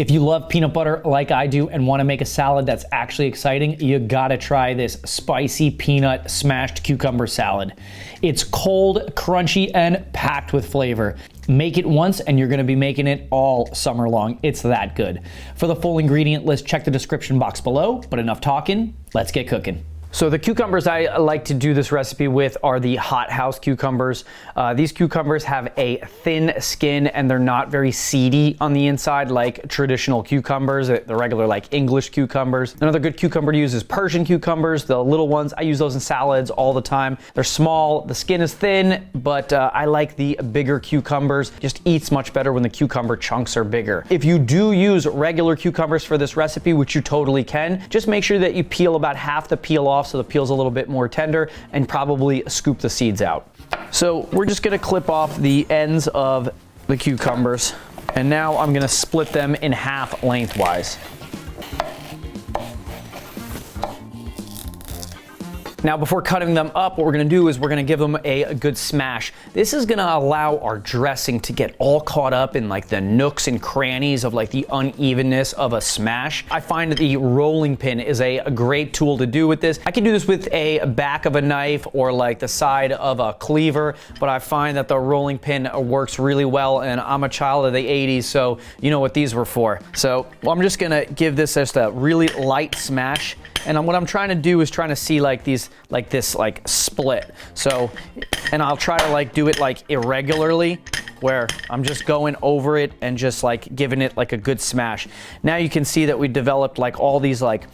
If you love peanut butter like I do and want to make a salad that's actually exciting, you gotta try this spicy peanut smashed cucumber salad. It's cold, crunchy, and packed with flavor. Make it once and you're gonna be making it all summer long. It's that good. For the full ingredient list, check the description box below, but enough talking, let's get cooking. So the cucumbers I like to do this recipe with are the hothouse cucumbers. These cucumbers have a thin skin and they're not very seedy on the inside like traditional cucumbers, the regular like English cucumbers. Another good cucumber to use is Persian cucumbers, the little ones. I use those in salads all the time. They're small, the skin is thin, but I like the bigger cucumbers. Just eats much better when the cucumber chunks are bigger. If you do use regular cucumbers for this recipe, which you totally can, just make sure that you peel about half the peel off so the peel's a little bit more tender, and probably scoop the seeds out. So we're just gonna clip off the ends of the cucumbers, and now I'm gonna split them in half lengthwise. Now before cutting them up, what we're gonna do is we're gonna give them a good smash. This is gonna allow our dressing to get all caught up in like the nooks and crannies of like the unevenness of a smash. I find that the rolling pin is a great tool to do with this. I can do this with a back of a knife or like the side of a cleaver, but I find that the rolling pin works really well, and I'm a child of the 80s, so you know what these were for. So I'm just gonna give this just a really light smash. And what I'm trying to do is trying to see like these, like this, like split. So, and I'll try to like do it like irregularly, where I'm just going over it and just like giving it like a good smash. Now you can see that we developed like all these like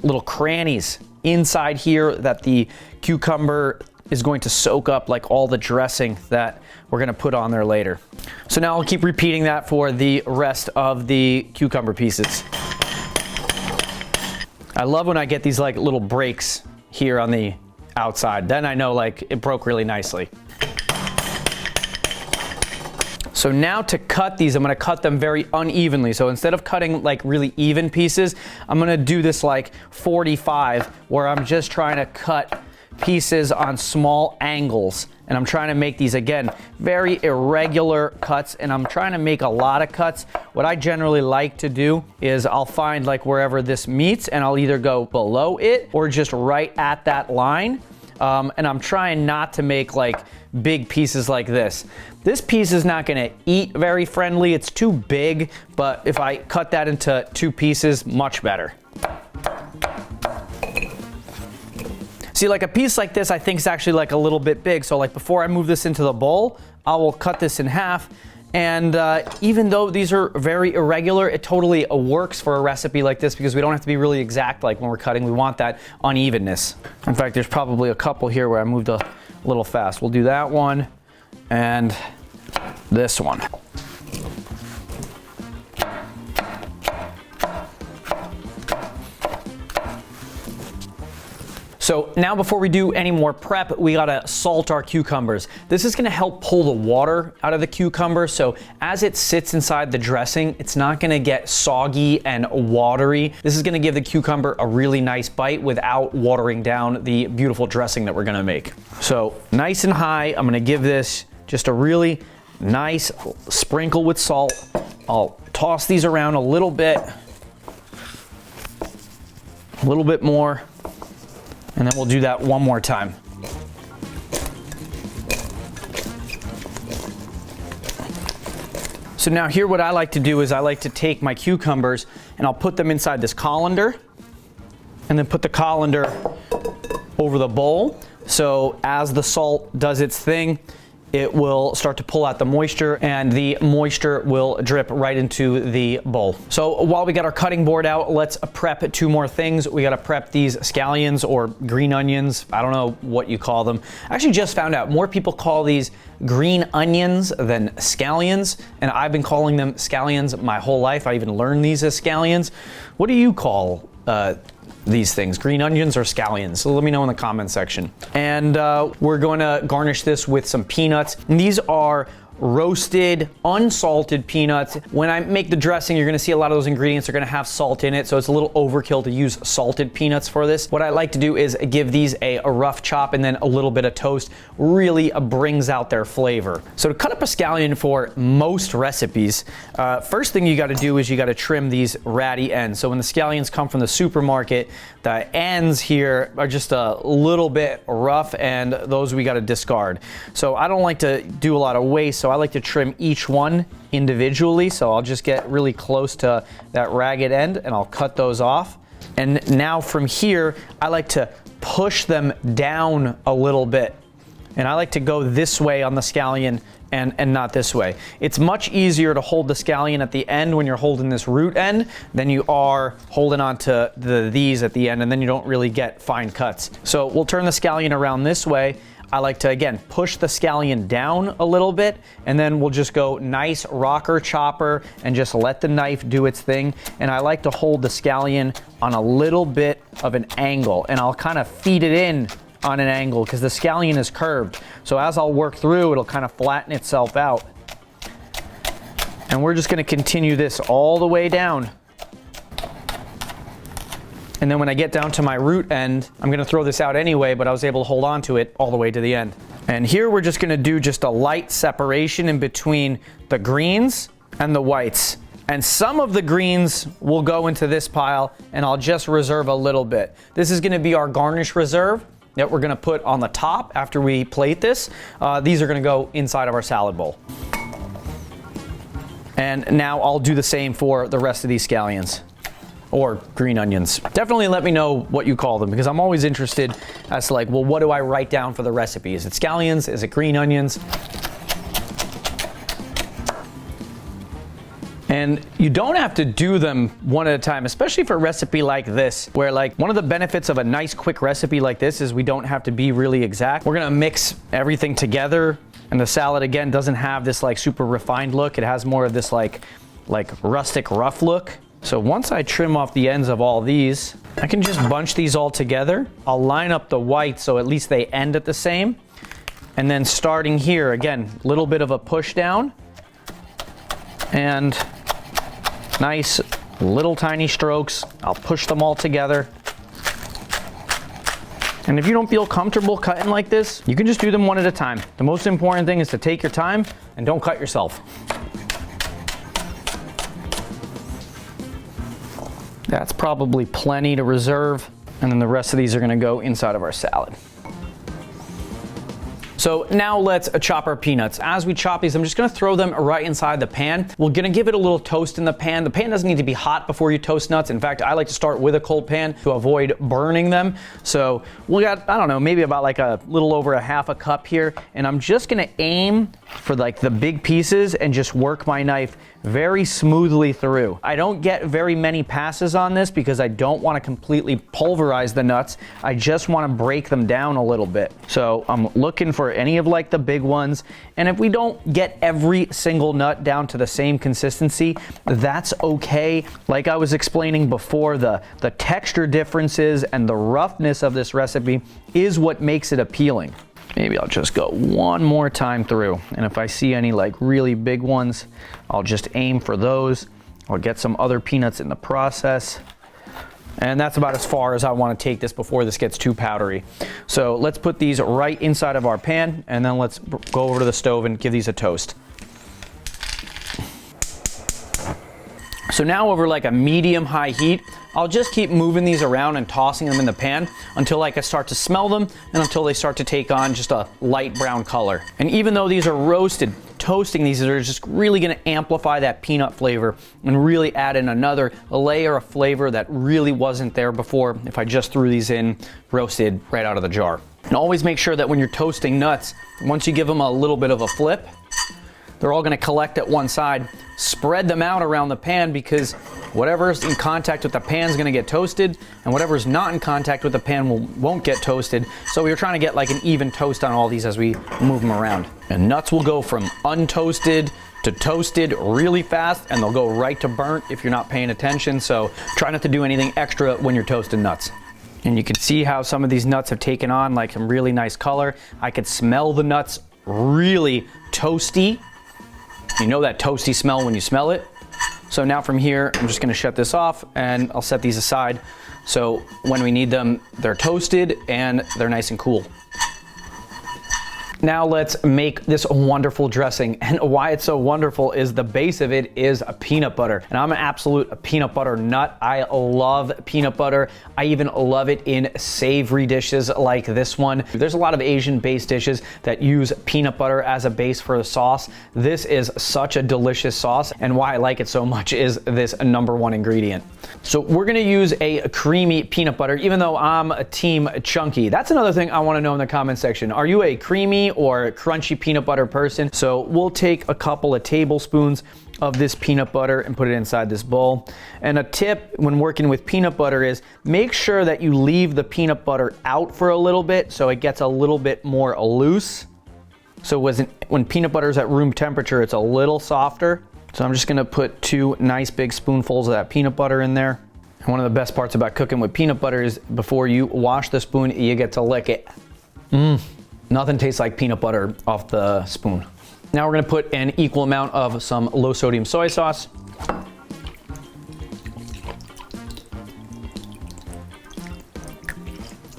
little crannies inside here that the cucumber is going to soak up like all the dressing that we're gonna put on there later. So now I'll keep repeating that for the rest of the cucumber pieces. I love when I get these like little breaks here on the outside. Then I know like it broke really nicely. So now to cut these, I'm gonna cut them very unevenly. So instead of cutting like really even pieces, I'm gonna do this like 45, where I'm just trying to cut pieces on small angles. And I'm trying to make these, again, very irregular cuts, and I'm trying to make a lot of cuts. What I generally like to do is I'll find like wherever this meets, and I'll either go below it or just right at that line. And I'm trying not to make like big pieces like this. This piece is not gonna eat very friendly. It's too big, but if I cut that into 2 pieces, much better. See, like a piece like this, I think is actually like a little bit big. So like before I move this into the bowl, I will cut this in half. And even though these are very irregular, it totally works for a recipe like this because we don't have to be really exact like when we're cutting. We want that unevenness. In fact, there's probably a couple here where I moved a little fast. We'll do that one and this one. So now before we do any more prep, we gotta salt our cucumbers. This is gonna help pull the water out of the cucumber, so as it sits inside the dressing, it's not gonna get soggy and watery. This is gonna give the cucumber a really nice bite without watering down the beautiful dressing that we're gonna make. So nice and high, I'm gonna give this just a really nice sprinkle with salt. I'll toss these around a little bit more. And then we'll do that one more time. So now here what I like to do is I like to take my cucumbers and I'll put them inside this colander and then put the colander over the bowl. So as the salt does its thing, it will start to pull out the moisture and the moisture will drip right into the bowl. So while we got our cutting board out, let's prep 2 more things. We gotta prep these scallions or green onions. I don't know what you call them. I actually just found out more people call these green onions than scallions, and I've been calling them scallions my whole life. I even learned these as scallions. What do you call these things, green onions or scallions? So let me know in the comment section. And we're going to garnish this with some peanuts. And these are roasted, unsalted peanuts. When I make the dressing, you're gonna see a lot of those ingredients are gonna have salt in it, so it's a little overkill to use salted peanuts for this. What I like to do is give these a rough chop, and then a little bit of toast really brings out their flavor. So to cut up a scallion for most recipes, first thing you gotta do is you gotta trim these ratty ends. So when the scallions come from the supermarket, the ends here are just a little bit rough, and those we gotta discard. So I don't like to do a lot of waste, so I like to trim each one individually. So I'll just get really close to that ragged end and I'll cut those off. And now from here, I like to push them down a little bit. And I like to go this way on the scallion and not this way. It's much easier to hold the scallion at the end when you're holding this root end than you are holding on to these at the end, and then you don't really get fine cuts. So we'll turn the scallion around this way. I like to, again, push the scallion down a little bit, and then we'll just go nice rocker chopper and just let the knife do its thing. And I like to hold the scallion on a little bit of an angle, and I'll kind of feed it in on an angle because the scallion is curved. So as I'll work through, it'll kind of flatten itself out. And we're just gonna continue this all the way down. And then when I get down to my root end, I'm gonna throw this out anyway, but I was able to hold on to it all the way to the end. And here we're just gonna do just a light separation in between the greens and the whites. And some of the greens will go into this pile, and I'll just reserve a little bit. This is gonna be our garnish reserve that we're gonna put on the top after we plate this. These are gonna go inside of our salad bowl. And now I'll do the same for the rest of these scallions. Or green onions. Definitely let me know what you call them, because I'm always interested as to like, well, what do I write down for the recipe? Is it scallions? Is it green onions? And you don't have to do them one at a time, especially for a recipe like this, where like one of the benefits of a nice quick recipe like this is we don't have to be really exact. We're gonna mix everything together, and the salad again doesn't have this like super refined look. It has more of this like rustic rough look. So once I trim off the ends of all these, I can just bunch these all together. I'll line up the white so at least they end at the same. And then starting here, again, a little bit of a push down. And nice little tiny strokes. I'll push them all together. And if you don't feel comfortable cutting like this, you can just do them one at a time. The most important thing is to take your time and don't cut yourself. That's probably plenty to reserve. And then the rest of these are gonna go inside of our salad. So now let's chop our peanuts. As we chop these, I'm just gonna throw them right inside the pan. We're gonna give it a little toast in the pan. The pan doesn't need to be hot before you toast nuts. In fact, I like to start with a cold pan to avoid burning them. So we got, I don't know, maybe about like a little over a half a cup here. And I'm just gonna aim for like the big pieces and just work my knife very smoothly through. I don't get very many passes on this because I don't want to completely pulverize the nuts. I just want to break them down a little bit. So I'm looking for any of like the big ones. And if we don't get every single nut down to the same consistency, that's okay. Like I was explaining before, the texture differences and the roughness of this recipe is what makes it appealing. Maybe I'll just go one more time through. And if I see any like really big ones, I'll just aim for those. I'll get some other peanuts in the process. And that's about as far as I want to take this before this gets too powdery. So let's put these right inside of our pan, and then let's go over to the stove and give these a toast. So now over like a medium-high heat, I'll just keep moving these around and tossing them in the pan until like I start to smell them and until they start to take on just a light brown color. And even though these are roasted, toasting these are just really gonna amplify that peanut flavor and really add in another layer of flavor that really wasn't there before if I just threw these in roasted right out of the jar. And always make sure that when you're toasting nuts, once you give them a little bit of a flip, they're all gonna collect at one side. Spread them out around the pan because whatever's in contact with the pan is gonna get toasted, and whatever's not in contact with the pan won't get toasted. So we're trying to get like an even toast on all these as we move them around. And nuts will go from untoasted to toasted really fast, and they'll go right to burnt if you're not paying attention. So try not to do anything extra when you're toasting nuts. And you can see how some of these nuts have taken on like some really nice color. I could smell the nuts really toasty. You know that toasty smell when you smell it. So now from here, I'm just gonna shut this off and I'll set these aside. So when we need them, they're toasted and they're nice and cool. Now let's make this wonderful dressing. And why it's so wonderful is the base of it is a peanut butter. And I'm an absolute peanut butter nut. I love peanut butter. I even love it in savory dishes like this one. There's a lot of Asian-based dishes that use peanut butter as a base for the sauce. This is such a delicious sauce, and why I like it so much is this #1 ingredient. So we're gonna use a creamy peanut butter, even though I'm a team chunky. That's another thing I wanna know in the comment section. Are you a creamy or crunchy peanut butter person? So we'll take a couple of tablespoons of this peanut butter and put it inside this bowl. And a tip when working with peanut butter is make sure that you leave the peanut butter out for a little bit so it gets a little bit more loose. So when peanut butter is at room temperature, it's a little softer. So I'm just gonna put 2 nice big spoonfuls of that peanut butter in there. And one of the best parts about cooking with peanut butter is before you wash the spoon, you get to lick it. Nothing tastes like peanut butter off the spoon. Now we're gonna put an equal amount of some low sodium soy sauce.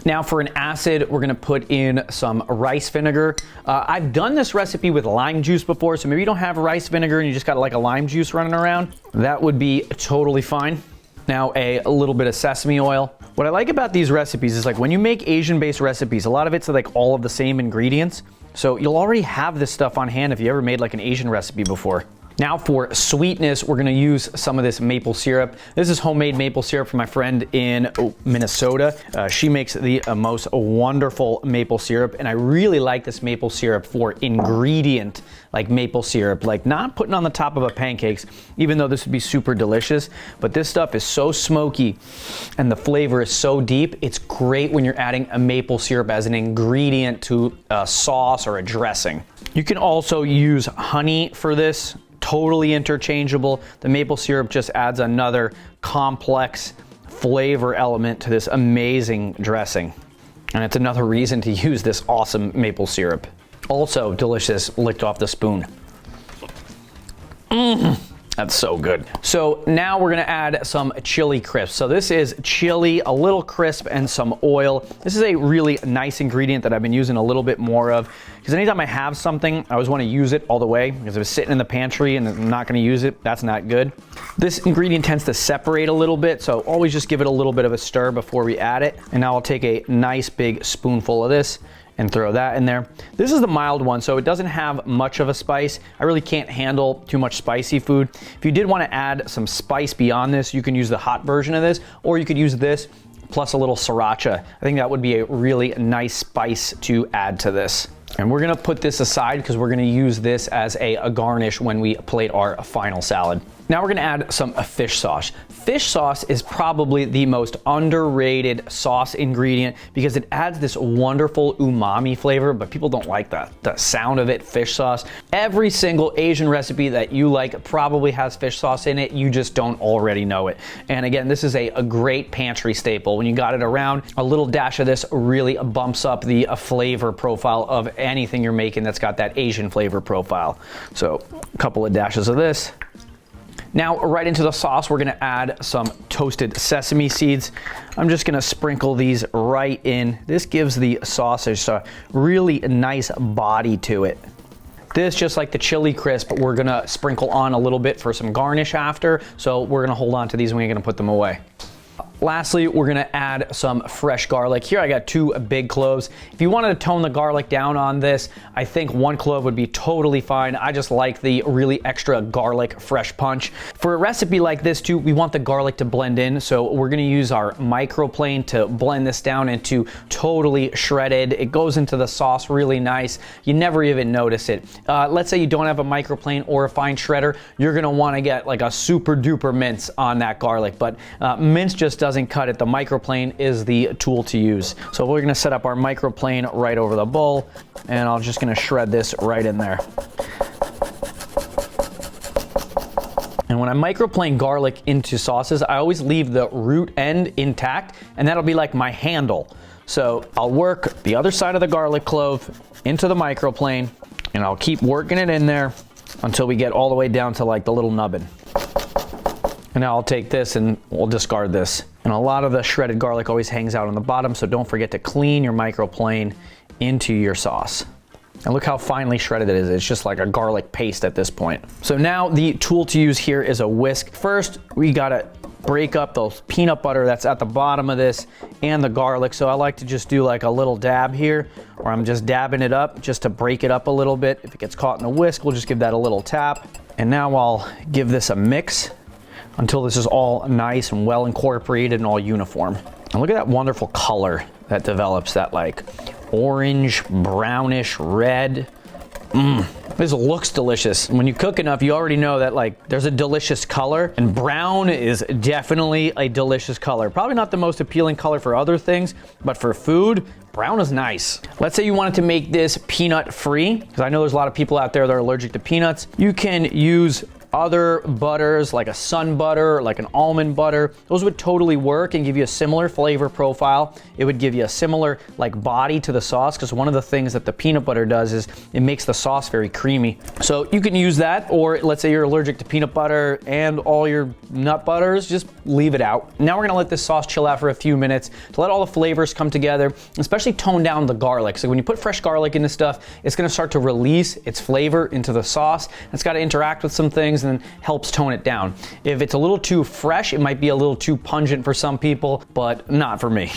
Now for an acid, we're gonna put in some rice vinegar. I've done this recipe with lime juice before, so maybe you don't have rice vinegar and you just got like a lime juice running around. That would be totally fine. Now a little bit of sesame oil. What I like about these recipes is like when you make Asian-based recipes, a lot of it's like all of the same ingredients. So you'll already have this stuff on hand if you ever made like an Asian recipe before. Now for sweetness, we're gonna use some of this maple syrup. This is homemade maple syrup from my friend in Minnesota. She makes the most wonderful maple syrup, and I really like this maple syrup for ingredient like maple syrup, like not putting on the top of a pancakes, even though this would be super delicious. But this stuff is so smoky and the flavor is so deep, it's great when you're adding a maple syrup as an ingredient to a sauce or a dressing. You can also use honey for this. Totally interchangeable. The maple syrup just adds another complex flavor element to this amazing dressing. And it's another reason to use this awesome maple syrup. Also delicious, licked off the spoon. That's so good. So now we're gonna add some chili crisp. So this is chili, a little crisp, and some oil. This is a really nice ingredient that I've been using a little bit more of, because anytime I have something, I always wanna use it all the way, because if it's sitting in the pantry and I'm not gonna use it, that's not good. This ingredient tends to separate a little bit, so always just give it a little bit of a stir before we add it. And now I'll take a nice big spoonful of this and throw that in there. This is the mild one, so it doesn't have much of a spice. I really can't handle too much spicy food. If you did want to add some spice beyond this, you can use the hot version of this, or you could use this plus a little sriracha. I think that would be a really nice spice to add to this. And we're gonna put this aside because we're gonna use this as a garnish when we plate our final salad. Now we're gonna add some fish sauce. Fish sauce is probably the most underrated sauce ingredient because it adds this wonderful umami flavor, but people don't like the sound of it, fish sauce. Every single Asian recipe that you like probably has fish sauce in it, you just don't already know it. And again, this is a great pantry staple. When you got it around, a little dash of this really bumps up the flavor profile of anything you're making that's got that Asian flavor profile. So a couple of dashes of this. Now, right into the sauce, we're gonna add some toasted sesame seeds. I'm just gonna sprinkle these right in. This gives the sausage a really nice body to it. This, just like the chili crisp, we're gonna sprinkle on a little bit for some garnish after, so we're gonna hold on to these and we're gonna put them away. Lastly, we're gonna add some fresh garlic. Here I got 2 big cloves. If you wanted to tone the garlic down on this, I think 1 clove would be totally fine. I just like the really extra garlic fresh punch. For a recipe like this too, we want the garlic to blend in, so we're gonna use our microplane to blend this down into totally shredded. It goes into the sauce really nice. You never even notice it. Let's say you don't have a microplane or a fine shredder, you're gonna wanna get like a super duper mince on that garlic, but mince just doesn't cut it. The microplane is the tool to use. So we're gonna set up our microplane right over the bowl, and I'm just gonna shred this right in there. And when I microplane garlic into sauces, I always leave the root end intact, and that'll be like my handle. So I'll work the other side of the garlic clove into the microplane, and I'll keep working it in there until we get all the way down to like the little nubbin. And now I'll take this and we'll discard this. And a lot of the shredded garlic always hangs out on the bottom, so don't forget to clean your microplane into your sauce. And look how finely shredded it is. It's just like a garlic paste at this point. So now the tool to use here is a whisk. First, we gotta break up those peanut butter that's at the bottom of this and the garlic. So I like to just do like a little dab here, or I'm just dabbing it up just to break it up a little bit. If it gets caught in the whisk, we'll just give that a little tap. And now I'll give this a mix until this is all nice and well incorporated and all uniform. And look at that wonderful color that develops, that like orange, brownish, red. This looks delicious. When you cook enough, you already know that like there's a delicious color, and brown is definitely a delicious color. Probably not the most appealing color for other things, but for food, brown is nice. Let's say you wanted to make this peanut free, because I know there's a lot of people out there that are allergic to peanuts. You can use other butters like a sun butter, like an almond butter. Those would totally work and give you a similar flavor profile. It would give you a similar like body to the sauce, because one of the things that the peanut butter does is it makes the sauce very creamy. So you can use that, or let's say you're allergic to peanut butter and all your nut butters, just leave it out. Now we're gonna let this sauce chill out for a few minutes to let all the flavors come together, especially tone down the garlic. So when you put fresh garlic into stuff, it's gonna start to release its flavor into the sauce. It's gotta interact with some things and helps tone it down. If it's a little too fresh, it might be a little too pungent for some people, but not for me.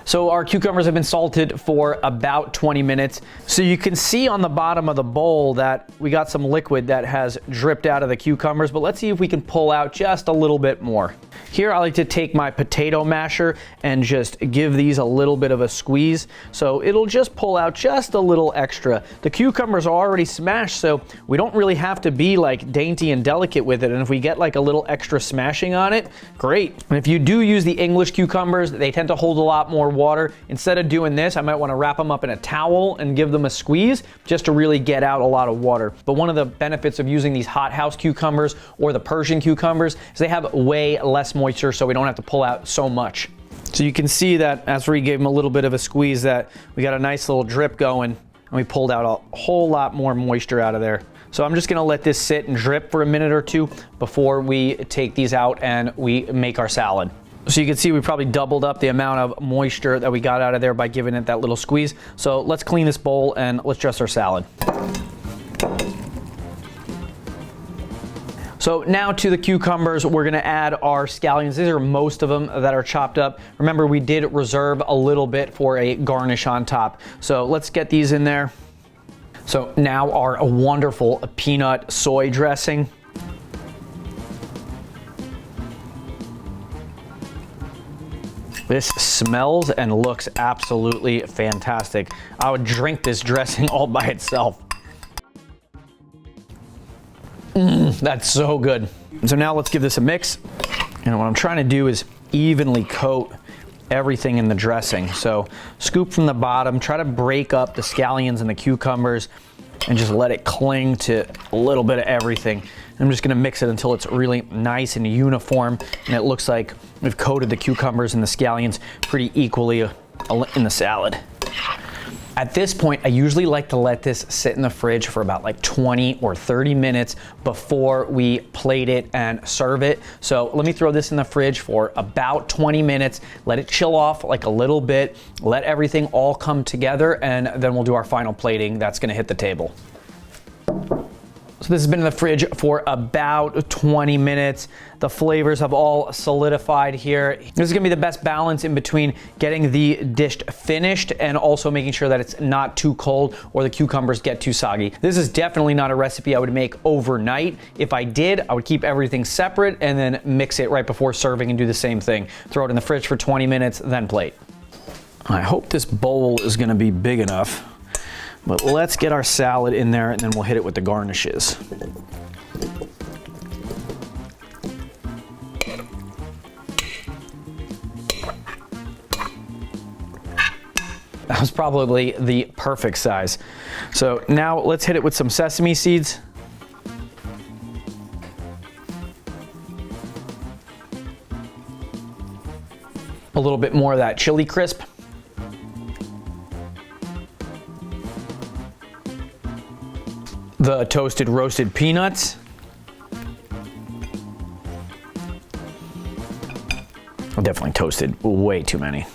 So our cucumbers have been salted for about 20 minutes. So you can see on the bottom of the bowl that we got some liquid that has dripped out of the cucumbers, but let's see if we can pull out just a little bit more. Here I like to take my potato masher and just give these a little bit of a squeeze, so it'll just pull out just a little extra. The cucumbers are already smashed, so we don't really have to be like dainty and delicate with it, and if we get like a little extra smashing on it, great. And if you do use the English cucumbers, they tend to hold a lot more water. Instead of doing this, I might want to wrap them up in a towel and give them a squeeze just to really get out a lot of water. But one of the benefits of using these hothouse cucumbers or the Persian cucumbers is they have way less moisture, so we don't have to pull out so much. So you can see that after we gave them a little bit of a squeeze, that we got a nice little drip going, and we pulled out a whole lot more moisture out of there. So I'm just gonna let this sit and drip for a minute or two before we take these out and we make our salad. So you can see we probably doubled up the amount of moisture that we got out of there by giving it that little squeeze. So let's clean this bowl and let's dress our salad. So now to the cucumbers, we're gonna add our scallions. These are most of them that are chopped up. Remember, we did reserve a little bit for a garnish on top. So let's get these in there. So now our wonderful peanut soy dressing. This smells and looks absolutely fantastic. I would drink this dressing all by itself. That's so good. So now let's give this a mix. And what I'm trying to do is evenly coat everything in the dressing. So scoop from the bottom, try to break up the scallions and the cucumbers and just let it cling to a little bit of everything. I'm just gonna mix it until it's really nice and uniform and it looks like we've coated the cucumbers and the scallions pretty equally in the salad. At this point, I usually like to let this sit in the fridge for about like 20 or 30 minutes before we plate it and serve it. So let me throw this in the fridge for about 20 minutes, let it chill off like a little bit, let everything all come together, and then we'll do our final plating that's gonna hit the table. So this has been in the fridge for about 20 minutes. The flavors have all solidified here. This is gonna be the best balance in between getting the dish finished and also making sure that it's not too cold or the cucumbers get too soggy. This is definitely not a recipe I would make overnight. If I did, I would keep everything separate and then mix it right before serving and do the same thing. Throw it in the fridge for 20 minutes, then plate. I hope this bowl is gonna be big enough. But let's get our salad in there and then we'll hit it with the garnishes. That was probably the perfect size. So now let's hit it with some sesame seeds. A little bit more of that chili crisp. the toasted roasted peanuts. I definitely toasted way too many.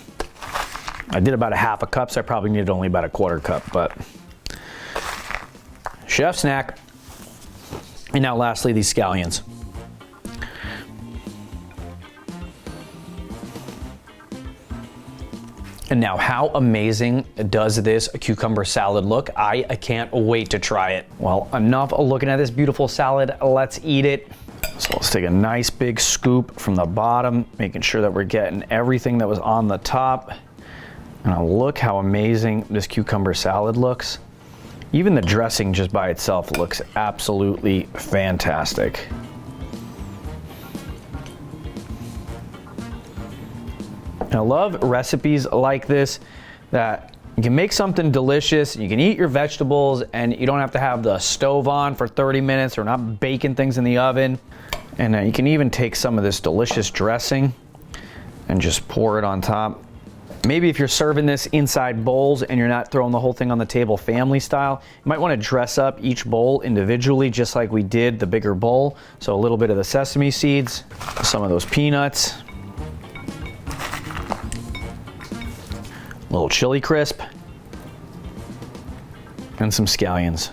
I did about a half a cup, so I probably needed only about a quarter cup, but chef snack. And now lastly, these scallions. And now how amazing does this cucumber salad look? I can't wait to try it. Well, enough looking at this beautiful salad, let's eat it. So let's take a nice big scoop from the bottom, making sure that we're getting everything that was on the top. And look how amazing this cucumber salad looks. Even the dressing just by itself looks absolutely fantastic. And I love recipes like this that you can make something delicious, you can eat your vegetables, and you don't have to have the stove on for 30 minutes or not baking things in the oven. And you can even take some of this delicious dressing and just pour it on top. Maybe if you're serving this inside bowls and you're not throwing the whole thing on the table family style, you might want to dress up each bowl individually, just like we did the bigger bowl. So a little bit of the sesame seeds, some of those peanuts, a little chili crisp, and some scallions.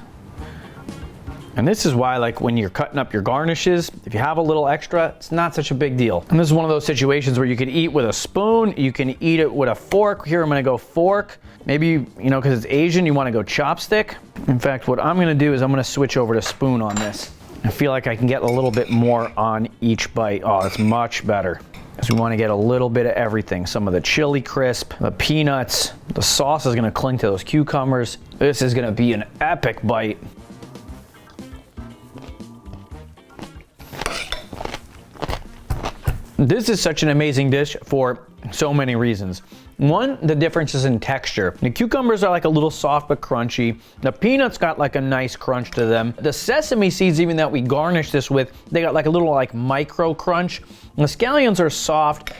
And this is why, like, when you're cutting up your garnishes, if you have a little extra, it's not such a big deal. And this is one of those situations where you can eat with a spoon, you can eat it with a fork. Here I'm gonna go fork. Maybe, you know, because it's Asian, you wanna go chopstick. In fact, what I'm gonna do is I'm gonna switch over to spoon on this. I feel like I can get a little bit more on each bite. Oh, it's much better. Because we wanna get a little bit of everything. Some of the chili crisp, the peanuts, the sauce is gonna cling to those cucumbers. This is gonna be an epic bite. This is such an amazing dish for so many reasons. One, the difference is in texture. The cucumbers are like a little soft but crunchy. The peanuts got like a nice crunch to them. The sesame seeds, even that we garnish this with, they got like a little like micro crunch. The scallions are soft.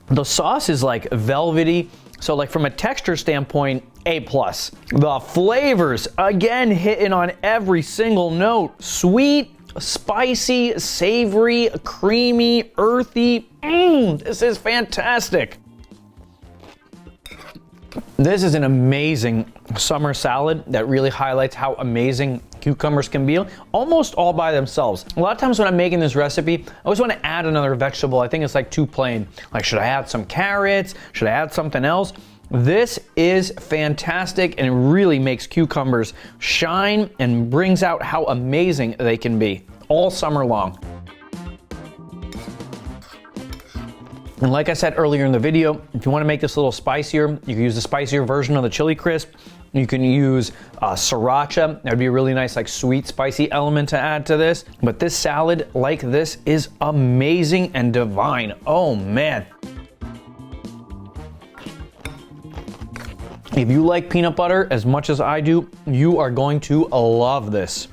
The sauce is like velvety. So like from a texture standpoint, A+. The flavors, again, hitting on every single note. Sweet, spicy, savory, creamy, earthy. This is fantastic. This is an amazing summer salad that really highlights how amazing cucumbers can be, almost all by themselves. A lot of times when I'm making this recipe, I always want to add another vegetable. I think it's like too plain. Like, should I add some carrots? Should I add something else? This is fantastic, and it really makes cucumbers shine and brings out how amazing they can be all summer long. And like I said earlier in the video, if you want to make this a little spicier, you can use the spicier version of the chili crisp. You can use sriracha. That would be a really nice, like, sweet, spicy element to add to this. But this salad like this is amazing and divine. Oh man. If you like peanut butter as much as I do, you are going to love this.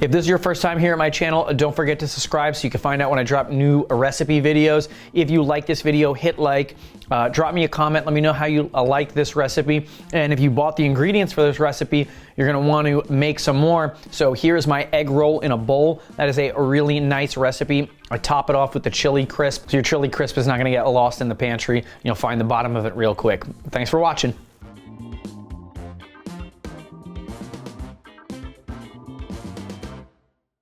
If this is your first time here at my channel, don't forget to subscribe so you can find out when I drop new recipe videos. If you like this video, hit like, drop me a comment, let me know how you like this recipe. And if you bought the ingredients for this recipe, you're gonna want to make some more. So here's my egg roll in a bowl. That is a really nice recipe. I top it off with the chili crisp. So your chili crisp is not gonna get lost in the pantry. You'll find the bottom of it real quick. Thanks for watching.